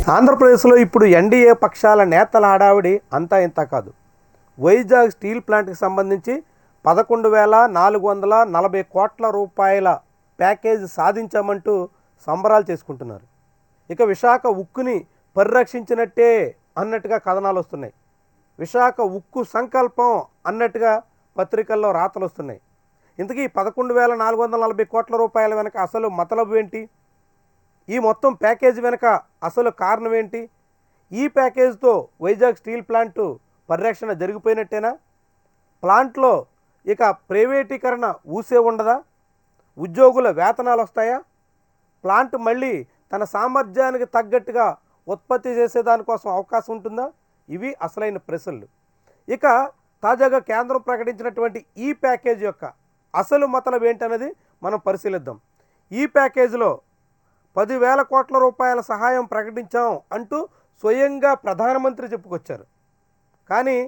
ఆంధ్రప్రదేశ్లో ఇప్పుడు ఎన్డీఏ పక్షాల నేతల హడావిడి అంతా ఇంత కాదు. వైజాగ్ స్టీల్ ప్లాంట్కి సంబంధించి 11,440 కోట్ల రూపాయల ప్యాకేజ్ సాధించామంటూ సంబరాలు చేసుకుంటున్నారు. ఇక విశాఖ ఉక్కుని పరిరక్షించినట్టే అన్నట్టుగా కథనాలు వస్తున్నాయి. విశాఖ ఉక్కు సంకల్పం అన్నట్టుగా పత్రికల్లో రాతలు వస్తున్నాయి. ఇంతకీ 11,440 కోట్ల రూపాయల వెనక అసలు మతలబు ఏంటి? ఈ మొత్తం ప్యాకేజ్ వెనక అసలు కారణం ఏంటి? ఈ ప్యాకేజ్తో వైజాగ్ స్టీల్ ప్లాంటు పరిరక్షణ జరిగిపోయినట్టేనా? ప్లాంట్లో ఇక ప్రైవేటీకరణ ఊసే ఉండదా? ఉద్యోగుల వేతనాలు వస్తాయా? ప్లాంట్ మళ్ళీ తన సామర్థ్యానికి తగ్గట్టుగా ఉత్పత్తి చేసేదానికోసం అవకాశం ఉంటుందా? ఇవి అసలైన ప్రశ్నలు. ఇక తాజాగా కేంద్రం ప్రకటించినటువంటి ఈ ప్యాకేజ్ యొక్క అసలు మతలబు ఏంటనేది మనం పరిశీలిద్దాం. ఈ ప్యాకేజీలో 10,000 కోట్ల రూపాయల సహాయం ప్రకటించాం అంటూ స్వయంగా ప్రధానమంత్రి చెప్పుకొచ్చారు. కానీ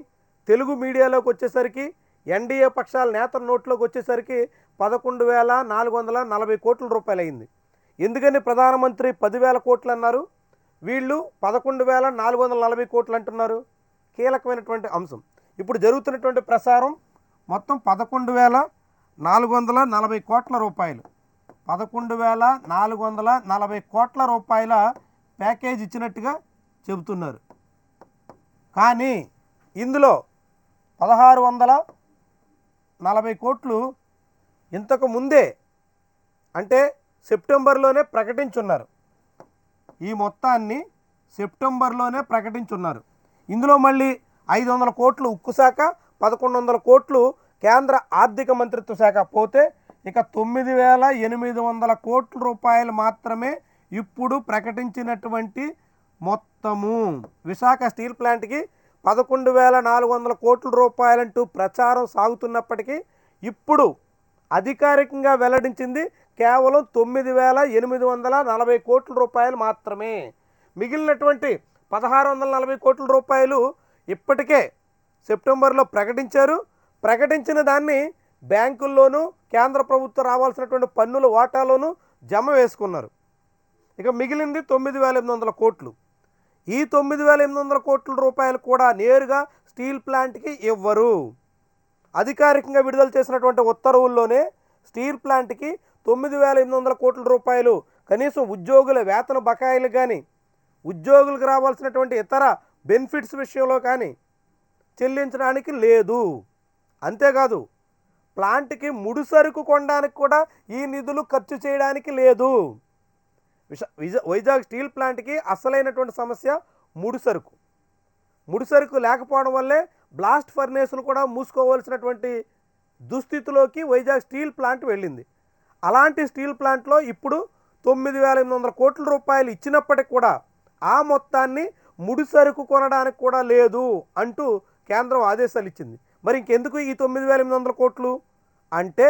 తెలుగు మీడియాలోకి వచ్చేసరికి, ఎన్డీఏ పక్షాల నేతల నోట్లోకి వచ్చేసరికి 11,440 కోట్ల రూపాయలు అయింది. ఎందుకని ప్రధానమంత్రి 10,000 కోట్లు అన్నారు, వీళ్ళు 11,440 కోట్లు అంటున్నారు? కీలకమైనటువంటి అంశం. ఇప్పుడు జరుగుతున్నటువంటి ప్రసారం మొత్తం 11,440 కోట్ల రూపాయలు, 11,440 కోట్ల రూపాయల ప్యాకేజ్ ఇచ్చినట్టుగా చెబుతున్నారు. కానీ ఇందులో 1,640 కోట్లు ఇంతకు ముందే అంటే సెప్టెంబర్లోనే ప్రకటించున్నారు. ఈ మొత్తాన్ని సెప్టెంబర్లోనే ప్రకటించున్నారు. ఇందులో మళ్ళీ 500 కోట్లు ఉక్కు శాఖ, 1,100 కోట్లు కేంద్ర ఆర్థిక మంత్రిత్వ శాఖ పోతే ఇక 9,800 కోట్ల రూపాయలు మాత్రమే ఇప్పుడు ప్రకటించినటువంటి మొత్తము. విశాఖ స్టీల్ ప్లాంట్కి 11,400 కోట్ల రూపాయలంటూ ప్రచారం సాగుతున్నప్పటికీ ఇప్పుడు అధికారికంగా వెల్లడించింది కేవలం 9,840 కోట్ల రూపాయలు మాత్రమే. మిగిలినటువంటి 1,640 కోట్ల రూపాయలు ఇప్పటికే సెప్టెంబర్లో ప్రకటించారు. ప్రకటించిన దాన్ని బ్యాంకుల్లోనూ కేంద్ర ప్రభుత్వం రావాల్సినటువంటి పన్నుల వాటాలోనూ జమ వేసుకున్నారు. ఇక మిగిలింది 9,800 కోట్లు. ఈ 9,800 కోట్ల రూపాయలు కూడా నేరుగా స్టీల్ ప్లాంట్కి ఇవ్వరు. అధికారికంగా విడుదల చేసినటువంటి ఉత్తర్వుల్లోనే స్టీల్ ప్లాంట్కి 9,800 కోట్ల రూపాయలు కనీసం ఉద్యోగుల వేతన బకాయిలు కానీ, ఉద్యోగులకు రావాల్సినటువంటి ఇతర బెనిఫిట్స్ విషయంలో కానీ చెల్లించడానికి లేదు. అంతేకాదు ప్లాంట్కి ముడిసరుకు కొనడానికి కూడా ఈ నిధులు ఖర్చు చేయడానికి లేదు. వైజాగ్ స్టీల్ ప్లాంట్కి అసలైనటువంటి సమస్య ముడిసరుకు. ముడిసరుకు లేకపోవడం వల్లే బ్లాస్ట్ ఫర్నేసులు కూడా మూసుకోవాల్సినటువంటి దుస్థితిలోకి వైజాగ్ స్టీల్ ప్లాంట్ వెళ్ళింది. అలాంటి స్టీల్ ప్లాంట్లో ఇప్పుడు 9,800 కోట్ల రూపాయలు ఇచ్చినప్పటికి కూడా ఆ మొత్తాన్ని ముడిసరుకు కొనడానికి కూడా లేదు అంటూ కేంద్రం ఆదేశాలు ఇచ్చింది. మరి ఇంకెందుకు ఈ 9,800 కోట్లు అంటే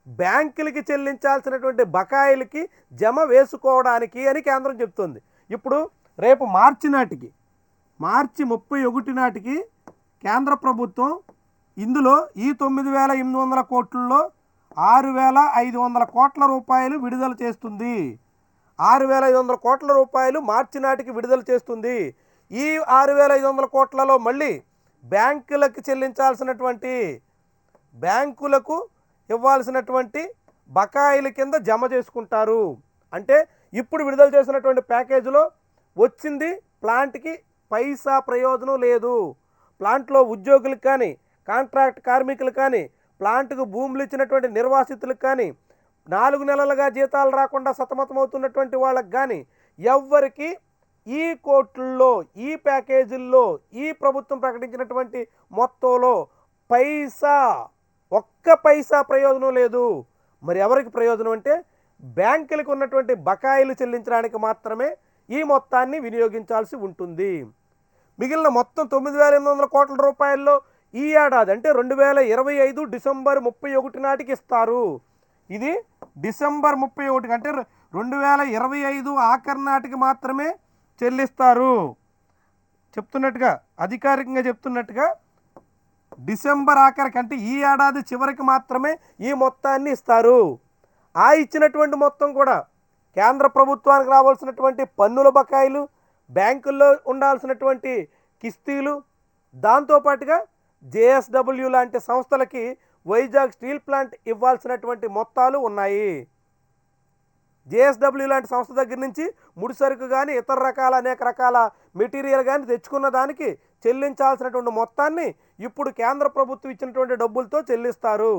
బ్యాంకులకి చెల్లించాల్సినటువంటి బకాయిలకి జమ వేసుకోవడానికి అని కేంద్రం చెప్తుంది. ఇప్పుడు రేపు మార్చి 31 నాటికి కేంద్ర ప్రభుత్వం ఇందులో ఈ 9,800 కోట్లలో 6,500 కోట్ల రూపాయలు విడుదల చేస్తుంది. 6,500 కోట్ల రూపాయలు మార్చి నాటికి విడుదల చేస్తుంది. ఈ 6,500 కోట్లలో మళ్ళీ బ్యాంకులకు చెల్లించాల్సినటువంటి, బ్యాంకులకు ఇవ్వాల్సినటువంటి బకాయిల కింద జమ చేసుకుంటారు. అంటే ఇప్పుడు విడుదల చేసినటువంటి ప్యాకేజీలో వచ్చింది ప్లాంట్కి పైసా ప్రయోజనం లేదు. ప్లాంట్లో ఉద్యోగులకు కానీ, కాంట్రాక్ట్ కార్మికులు కానీ, ప్లాంట్కు భూములు ఇచ్చినటువంటి నిర్వాసితులకు కానీ, 4 నెలలుగా జీతాలు రాకుండా సతమతమవుతున్నటువంటి వాళ్ళకి కానీ ఎవ్వరికి ఈ కోట్లలో, ఈ ప్యాకేజీల్లో, ఈ ప్రభుత్వం ప్రకటించినటువంటి మొత్తంలో ఒక్క పైసా ప్రయోజనం లేదు. మరి ఎవరికి ప్రయోజనం అంటే బ్యాంకులకు ఉన్నటువంటి బకాయిలు చెల్లించడానికి మాత్రమే ఈ మొత్తాన్ని వినియోగించాల్సి ఉంటుంది. మిగిలిన మొత్తం 9,800 కోట్ల రూపాయల్లో ఈ ఏడాది అంటే 2025 డిసెంబర్ 31 నాటికి ఇస్తారు. ఇది డిసెంబర్ 31 అంటే 2025 ఆఖరి నాటికి మాత్రమే చెల్లిస్తారు. చెప్తున్నట్టుగా, అధికారికంగా చెప్తున్నట్టుగా డిసెంబర్ ఆఖరికి అంటే ఈ ఏడాది చివరికి మాత్రమే ఈ మొత్తాన్ని ఇస్తారు. ఆ ఇచ్చినటువంటి మొత్తం కూడా కేంద్ర ప్రభుత్వానికి రావాల్సినటువంటి పన్నుల బకాయిలు, బ్యాంకుల్లో ఉండాల్సినటువంటి కిస్తీలు, దాంతోపాటుగా జేఎస్డబ్ల్యూ లాంటి సంస్థలకి వైజాగ్ స్టీల్ ప్లాంట్ ఇవ్వాల్సినటువంటి మొత్తాలు ఉన్నాయి. జేఎస్డబ్ల్యూ లాంటి సంస్థ దగ్గర నుంచి ముడిసరుకు కానీ ఇతర రకాల అనేక రకాల మెటీరియల్ కానీ తెచ్చుకున్న దానికి చెల్లించాల్సినటువంటి మొత్తాన్ని ఇప్పుడు కేంద్ర ప్రభుత్వం ఇచ్చినటువంటి డబ్బులతో చెల్లిస్తారు.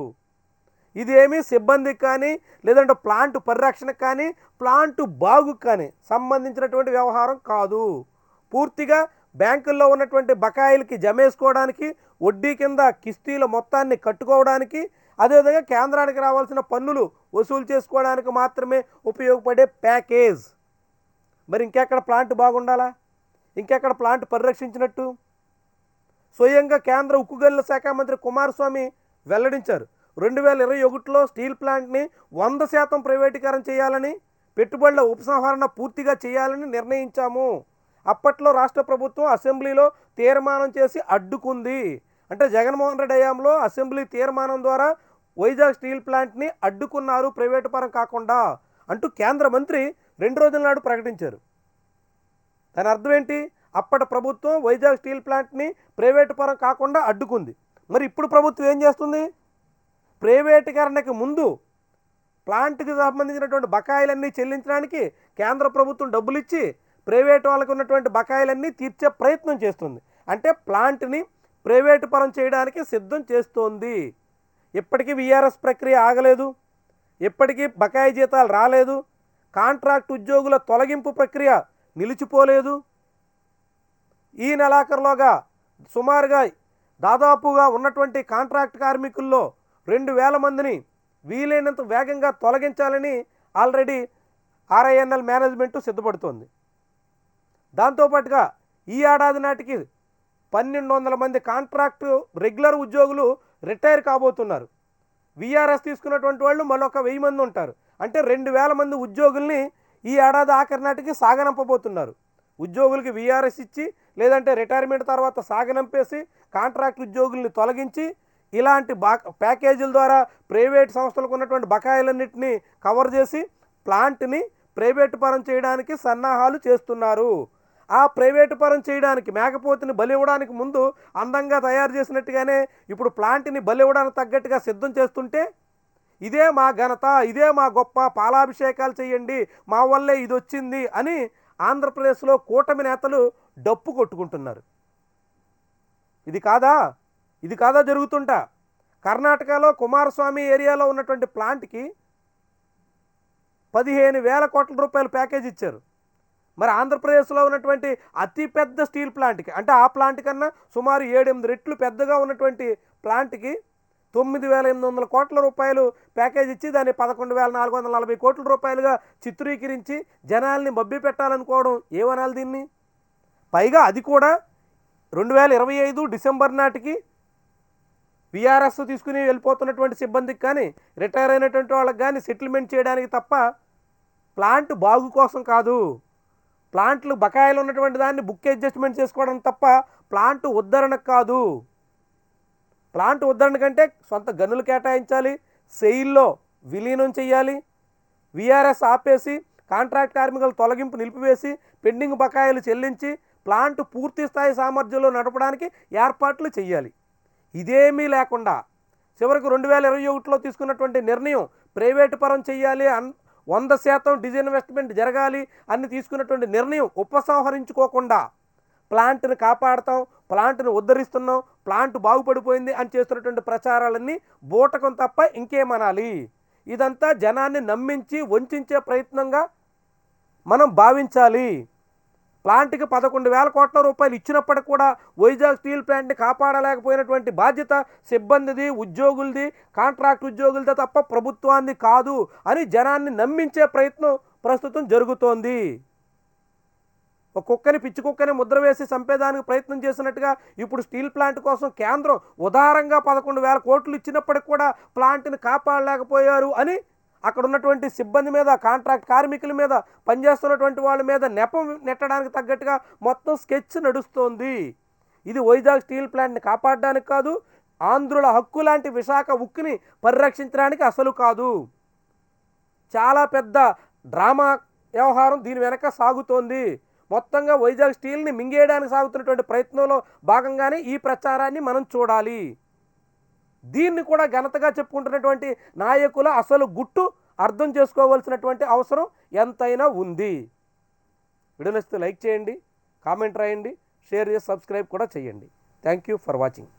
ఇదేమీ సిబ్బందికి కానీ లేదంటే ప్లాంట్ పరిరక్షణకు కానీ ప్లాంట్ బాగుకు కానీ సంబంధించినటువంటి వ్యవహారం కాదు. పూర్తిగా బ్యాంకుల్లో ఉన్నటువంటి బకాయిలకి జమేసుకోవడానికి, వడ్డీ కింద కిస్తీల మొత్తాన్ని కట్టుకోవడానికి, అదేవిధంగా కేంద్రానికి రావాల్సిన పన్నులు వసూలు చేసుకోవడానికి మాత్రమే ఉపయోగపడే ప్యాకేజ్. మరి ఇంకెక్కడ ప్లాంట్ బాగుండాలా? ఇంకెక్కడ ప్లాంట్ పరిరక్షించినట్టు? స్వయంగా కేంద్ర ఉక్కు గనుల శాఖ మంత్రి కుమారస్వామి వెల్లడించారు. 2021లో స్టీల్ ప్లాంట్ని 100% ప్రైవేటీకరణ చేయాలని, పెట్టుబడుల ఉపసంహరణ పూర్తిగా చేయాలని నిర్ణయించాము. అప్పట్లో రాష్ట్ర ప్రభుత్వం అసెంబ్లీలో తీర్మానం చేసి అడ్డుకుంది. అంటే జగన్మోహన్ రెడ్డి హయాంలో అసెంబ్లీ తీర్మానం ద్వారా వైజాగ్ స్టీల్ ప్లాంట్ని అడ్డుకున్నారు ప్రైవేటు పరం కాకుండా అంటూ కేంద్ర మంత్రి 2 రోజుల నాడు ప్రకటించారు. దాని అర్థం ఏంటి? అప్పటి ప్రభుత్వం వైజాగ్ స్టీల్ ప్లాంట్ని ప్రైవేటు పరం కాకుండా అడ్డుకుంది. మరి ఇప్పుడు ప్రభుత్వం ఏం చేస్తుంది? ప్రైవేటీకరణకి ముందు ప్లాంట్కి సంబంధించినటువంటి బకాయిలన్నీ చెల్లించడానికి కేంద్ర ప్రభుత్వం డబ్బులు ఇచ్చి ప్రైవేటు వాళ్ళకు ఉన్నటువంటి బకాయిలన్నీ తీర్చే ప్రయత్నం చేస్తుంది. అంటే ప్లాంట్ని ప్రైవేటు పరం చేయడానికి సిద్ధం చేస్తోంది. ఇప్పటికీ వీఆర్ఎస్ ప్రక్రియ ఆగలేదు, ఇప్పటికీ బకాయి జీతాలు రాలేదు, కాంట్రాక్ట్ ఉద్యోగుల తొలగింపు ప్రక్రియ నిలిచిపోలేదు. ఈ నెలాఖరులోగా సుమారుగా దాదాపుగా ఉన్నటువంటి కాంట్రాక్ట్ కార్మికుల్లో 2000 మందిని వీలైనంత వేగంగా తొలగించాలని ఆల్రెడీ ఆర్ఐఎన్ఎల్ మేనేజ్మెంటు సిద్ధపడుతోంది. దాంతోపాటుగా ఈ ఏడాది నాటికి 1200 మంది కాంట్రాక్టు రెగ్యులర్ ఉద్యోగులు రిటైర్ కాబోతున్నారు. వీఆర్ఎస్ తీసుకున్నటువంటి వాళ్ళు మరొక 1000 మంది ఉంటారు. అంటే 2000 మంది ఉద్యోగుల్ని ఈ ఏడాది ఆఖరి నాటికి సాగనంపబోతున్నారు. ఉద్యోగులకి వీఆర్ఎస్ ఇచ్చి లేదంటే రిటైర్మెంట్ తర్వాత సాగనంపేసి కాంట్రాక్ట్ ఉద్యోగుల్ని తొలగించి ఇలాంటి ప్యాకేజీల ద్వారా ప్రైవేట్ సంస్థలకు ఉన్నటువంటి బకాయిలన్నింటినీ కవర్ చేసి ప్లాంట్ని ప్రైవేటు పరం చేయడానికి సన్నాహాలు చేస్తున్నారు. ఆ ప్రైవేటు పరం చేయడానికి మేకపోతుని బలి ఇవ్వడానికి ముందు అందంగా తయారు చేసినట్టుగానే ఇప్పుడు ప్లాంట్ని బలి ఇవ్వడానికి తగ్గట్టుగా సిద్ధం చేస్తుంటే ఇదే మా ఘనత, ఇదే మా గొప్ప, పాలాభిషేకాలు చేయండి, మా వల్లే ఇది వచ్చింది అని ఆంధ్రప్రదేశ్లో కూటమి నేతలు డప్పు కొట్టుకుంటున్నారు. ఇది కాదా జరుగుతుంటా? కర్ణాటకలో కుమారస్వామి ఏరియాలో ఉన్నటువంటి ప్లాంట్కి 15,000 కోట్ల రూపాయల ప్యాకేజ్ ఇచ్చారు. మరి ఆంధ్రప్రదేశ్లో ఉన్నటువంటి అతిపెద్ద స్టీల్ ప్లాంట్కి, అంటే ఆ ప్లాంట్ కన్నా సుమారు 7-8 రెట్లు పెద్దగా ఉన్నటువంటి ప్లాంట్కి 9,800 కోట్ల రూపాయలు ప్యాకేజ్ ఇచ్చి దాన్ని 11,440 కోట్ల రూపాయలుగా చిత్రీకరించి జనాల్ని మభ్య పెట్టాలనుకోవడం ఏమనాలి దీన్ని? పైగా అది కూడా 2025 డిసెంబర్ నాటికి వీఆర్ఎస్ తీసుకుని వెళ్ళిపోతున్నటువంటి సిబ్బందికి కానీ రిటైర్ అయినటువంటి వాళ్ళకి కానీ సెటిల్మెంట్ చేయడానికి తప్ప ప్లాంట్ బాగు కోసం కాదు. ప్లాంట్లు బకాయిలు ఉన్నటువంటి దాన్ని బుక్ అడ్జస్ట్మెంట్ చేసుకోవడం తప్ప ప్లాంట్ ఉద్ధరణకు కాదు. ప్లాంట్ ఉద్ధరణ కంటే సొంత గనులు కేటాయించాలి, సెయిల్లో విలీనం చేయాలి, వీఆర్ఎస్ ఆపేసి కాంట్రాక్ట్ కార్మికుల తొలగింపు నిలిపివేసి పెండింగ్ బకాయిలు చెల్లించి ప్లాంట్ పూర్తి స్థాయి సామర్థ్యంలో నడపడానికి ఏర్పాట్లు చేయాలి. ఇదేమీ లేకుండా చివరికి 2021లో తీసుకున్నటువంటి నిర్ణయం ప్రైవేటు పరం చేయాలి, 100% డిజిన్వెస్ట్మెంట్ జరగాలి అని తీసుకున్నటువంటి నిర్ణయం ఉపసంహరించుకోకుండా ప్లాంట్ని కాపాడతాం, ప్లాంట్ని ఉద్ధరిస్తున్నాం, ప్లాంట్ బాగుపడిపోయింది అని చేస్తున్నటువంటి ప్రచారాలన్నీ బూటకం తప్ప ఇంకేమనాలి? ఇదంతా జనాన్ని నమ్మించి వంచే ప్రయత్నంగా మనం భావించాలి. ప్లాంట్కి 11,000 కోట్ల రూపాయలు ఇచ్చినప్పటికి కూడా వైజాగ్ స్టీల్ ప్లాంట్ని కాపాడలేకపోయినటువంటి బాధ్యత సిబ్బందిది, ఉద్యోగులది, కాంట్రాక్ట్ ఉద్యోగులది తప్ప ప్రభుత్వాన్ని కాదు అని జనాన్ని నమ్మించే ప్రయత్నం ప్రస్తుతం జరుగుతోంది. ఒక కుక్కని, పిచ్చి కుక్కని ముద్ర వేసి చంపేదానికి ప్రయత్నం చేసినట్టుగా ఇప్పుడు స్టీల్ ప్లాంట్ కోసం కేంద్రం ఉదారంగా 11,000 కోట్లు ఇచ్చినప్పటికి కూడా ప్లాంట్ని కాపాడలేకపోయారు అని అక్కడ ఉన్నటువంటి సిబ్బంది మీద, కాంట్రాక్ట్ కార్మికుల మీద, పనిచేస్తున్నటువంటి వాళ్ళ మీద నెపం నెట్టడానికి తగ్గట్టుగా మొత్తం స్కెచ్ నడుస్తోంది. ఇది వైజాగ్ స్టీల్ ప్లాంట్ని కాపాడడానికి కాదు, ఆంధ్రుల హక్కు లాంటి విశాఖ ఉక్కుని పరిరక్షించడానికి అసలు కాదు. చాలా పెద్ద డ్రామా వ్యవహారం దీని వెనక సాగుతోంది. మొత్తంగా వైజాగ్ స్టీల్ని మింగేయడానికి సాగుతున్నటువంటి ప్రయత్నంలో భాగంగానే ఈ ప్రచారాన్ని మనం చూడాలి. దీన్ని కూడా ఘనతగా చెప్పుకుంటున్నటువంటి నాయకుల అసలు గుట్టు అర్థం చేసుకోవాల్సినటువంటి అవసరం ఎంతైనా ఉంది. వీడియో నచ్చితే లైక్ చేయండి, కామెంట్ రాయండి, షేర్ చేసి సబ్స్క్రైబ్ కూడా చేయండి. Thank you for watching.